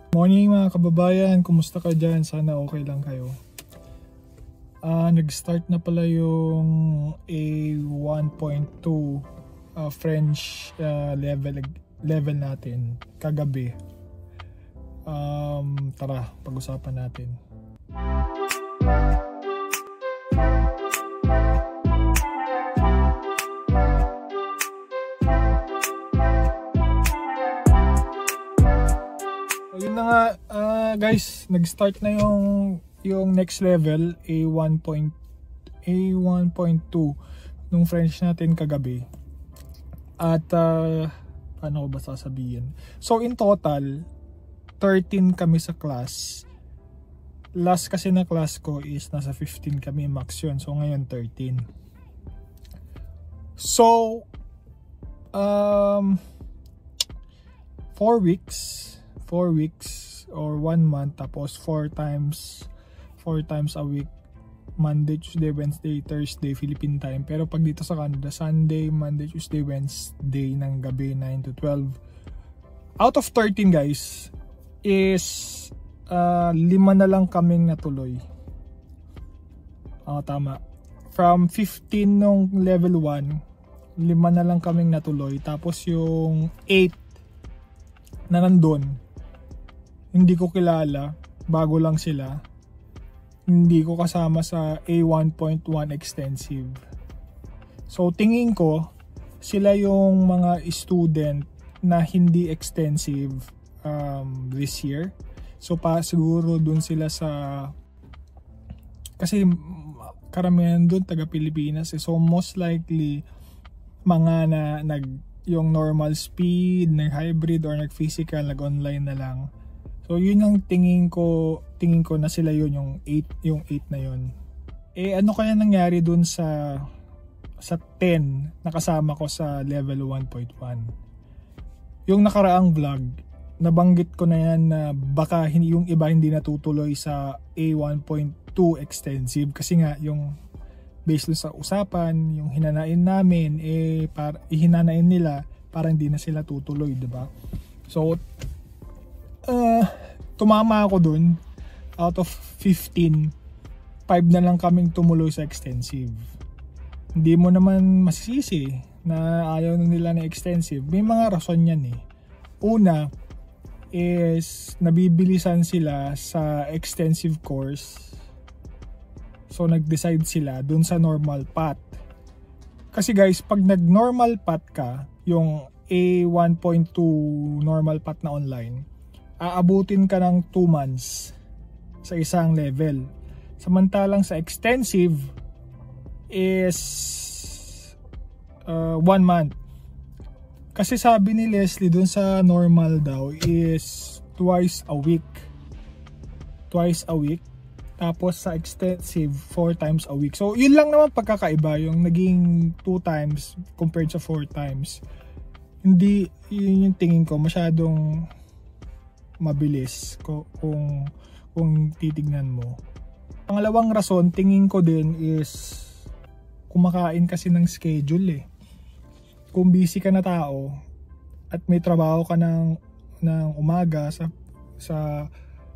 Morning mga kababayan, kumusta ka dyan? Sana okay lang kayo. Nag-start na pala yung A1.2 French level natin kagabi. Tara, pag-usapan natin. Yun na nga guys, nag-start na yung next level A1.2 nung French natin kagabi. At ano ko ba sasabihin? So in total 13 kami sa class. Last kasi na class ko is nasa 15 kami max yun. So ngayon 13. So 4 weeks or 1 month, tapos 4 times a week, Monday, Tuesday, Wednesday, Thursday Philippine time. Pero pag dito sa Canada, Sunday, Monday, Tuesday, Wednesday ng gabi 9 to 12. Out of 13 guys is 5 na lang kaming natuloy. Tama, from 15 nung level 1, 5 na lang kaming natuloy. Tapos yung 8 na nandun, hindi ko kilala, bago lang sila, hindi ko kasama sa A1.1 extensive. So tingin ko sila yung mga student na hindi extensive this year. So siguro dun sila sa, kasi karamihan dun taga Pilipinas so most likely mga yung normal speed, nag-hybrid or nag-physical, nag-online na lang. So yun ang tingin ko na sila yun, yung 8 na yun. Ano kaya nangyari dun sa 10 na kasama ko sa level 1.1? Yung nakaraang vlog, nabanggit ko na yan na baka yung iba hindi natutuloy sa A1.2 extensive kasi nga yung based sa usapan, yung hinanain namin ihinanain nila para hindi na sila tutuloy, diba? So tumama ako dun. Out of 15, 5 na lang kaming tumuloy sa extensive. Hindi mo naman masisisi na ayaw na nila na extensive. May mga rason yan eh. Una is nabibilisan sila sa extensive course. So nag-decide sila dun sa normal path. Kasi guys, pag nag-normal path ka, yung A1.2 normal path na online, aabutin ka ng 2 months sa isang level. Samantalang sa extensive is 1 month. Kasi sabi ni Leslie dun sa normal daw is twice a week. Tapos sa extensive 4 times a week. So yun lang naman pagkakaiba, yung naging 2 times compared sa 4 times. Hindi yun yung tingin ko masyadong mabilis kung titignan mo. Pangalawang rason tingin ko din is kumakain kasi ng schedule eh. Kung busy ka na tao at may trabaho ka ng umaga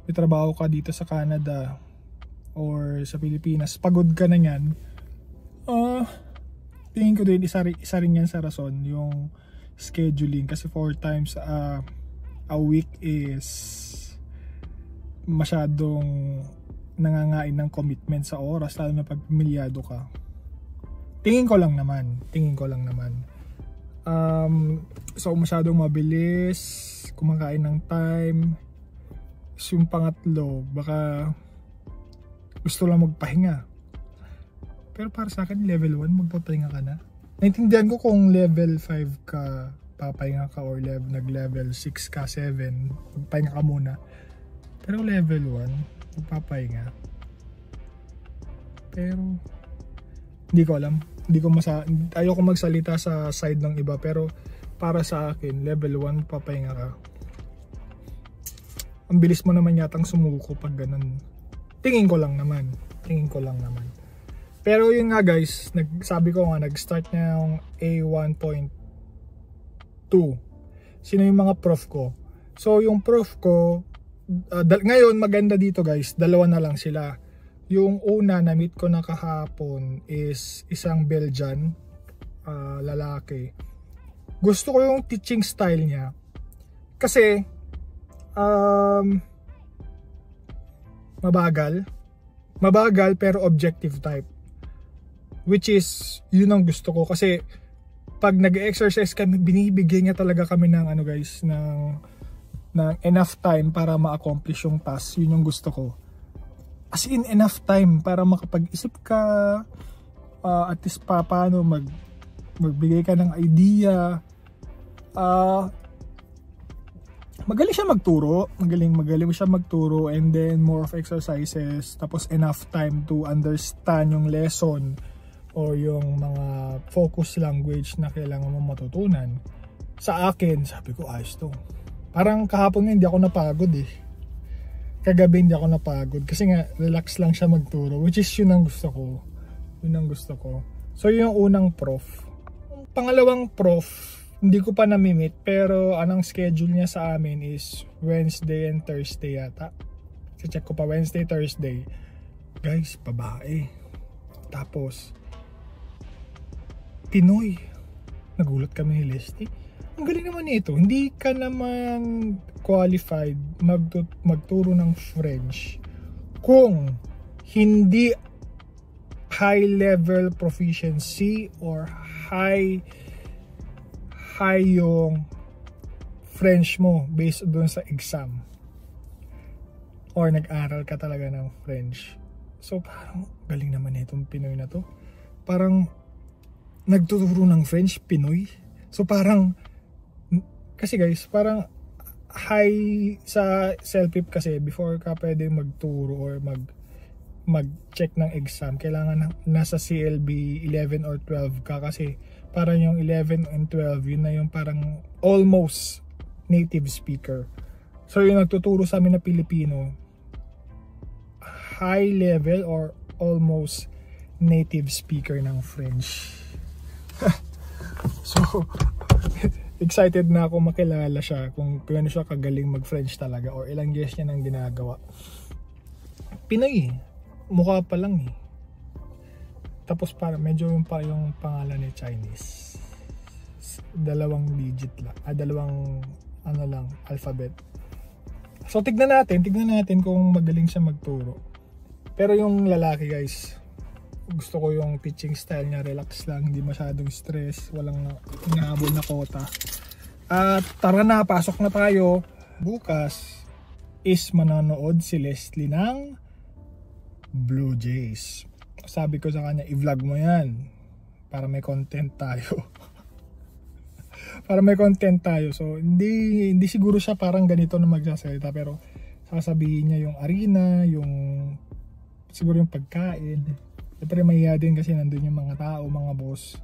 may trabaho ka dito sa Canada or sa Pilipinas, pagod ka na yan, tingin ko din isa rin yan sa rason, yung scheduling. Kasi 4 times a week is masyadong nangangain ng commitment sa oras, lalo na pag pamilyado ka. Tingin ko lang naman. So masyadong mabilis, kumakain ng time. So, yung pangatlo, baka gusto lang magpahinga. Pero para sa akin, level 1, magpapahinga ka na. Naintindihan ko kung level 5 ka, papahinga ka, or nag-level 6 ka, 7, magpahinga ka muna. Pero level 1, magpapahinga. Pero hindi ko alam. Ayoko magsalita sa side ng iba, pero para sa akin, level 1, magpapahinga ka. Ang bilis mo naman yatang sumuko pag ganun. Tingin ko lang naman. Pero yun nga guys, sabi ko nga, nag-start na yung A1.2. Sino yung mga prof ko? So yung prof ko, ngayon maganda dito guys, dalawa na lang sila. Yung una na meet ko na kahapon is isang Belgian lalaki. Gusto ko yung teaching style niya kasi mabagal pero objective type, which is yun ang gusto ko. Kasi pag nag-exercise kami, binibigyan niya talaga kami ng ano guys, ng enough time para ma-accomplish yung task. Yun yung gusto ko, as in enough time para makapag-isip ka, at least paano magbigay ka ng idea. Magaling siya magturo, magaling siya magturo, and then more of exercises, tapos enough time to understand yung lesson o yung mga focus language na kailangan mo matutunan. Sa akin, sabi ko, ayos to. Parang kahapon nga hindi ako napagod eh. Kagabi hindi ako napagod kasi nga relax lang siya magturo, which is yun ang gusto ko. Yun ang gusto ko. So yun yung unang prof. Pangalawang prof, hindi ko pa namimit, pero anong schedule niya sa amin is Wednesday and Thursday yata. Check ko pa, Wednesday, Thursday. Guys, babae. Tapos Pinoy. Nagulat kami ni Leslie. Ang galing naman nito. Hindi ka naman qualified magturo ng French kung hindi high level proficiency or high yung French mo based doon sa exam or nag-aral ka talaga ng French. So parang galing naman itong Pinoy na to. Parang nagtuturo ng French, Pinoy. So parang, kasi guys, parang high sa CELPIP kasi before ka pwede magturo or mag-check ng exam, kailangan nasa CLB 11 or 12 ka, kasi parang yung 11 and 12, yun na yung parang almost native speaker. So yung nagtuturo sa amin na Pilipino, high level or almost native speaker ng French. So excited na ako makilala siya, kung ano siya kagaling mag-French talaga or ilang years niya nang ginagawa. Pinoy, mukha pa lang eh. Tapos para medyo yung pangalan ni Chinese. 2 digit lang, 2 ano lang, alphabet. So tignan natin kung magaling siya magturo. Pero yung lalaki guys, gusto ko yung teaching style niya, relax lang, hindi masyadong stress, walang inaabol na kota. At tara na, pasok na tayo. Bukas is manonood si Leslie ng Blue Jays. Sabi ko sa kanya, i-vlog mo yan para may content tayo. Para may content tayo. So hindi siguro siya parang ganito na magsasalita, pero sasabihin niya yung arena, yung siguro yung pagkain. Pero mahiya din kasi nandun yung mga tao, mga boss.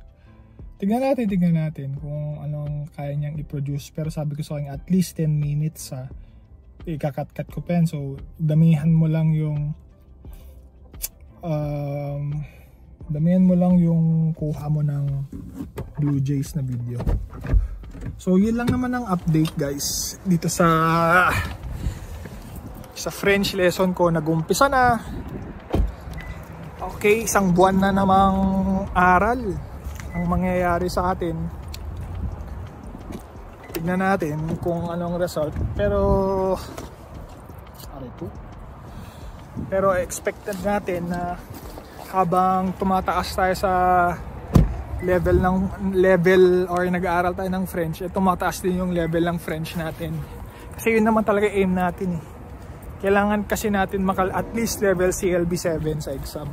Tignan natin kung anong kaya niyang i-produce. Pero sabi ko sa kanya, at least 10 minutes ha. Ikakat-cut ko pen. So damihan mo lang yung kuha mo ng Blue Jays na video. So yun lang naman ang update guys dito sa French lesson ko. Nag-umpisa na. Okay, 1 buwan na namang aral ang mangyayari sa atin. Tignan natin kung anong result. Pero expected natin na habang tumataas tayo sa level or nag-aaral tayo ng French, tumataas din yung level ng French natin. Kasi yun naman talaga aim natin eh. Kailangan kasi natin at least level CLB 7 sa exam.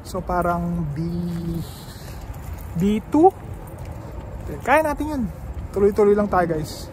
So parang B2. Kaya natin yun. Tuloy-tuloy lang tayo guys.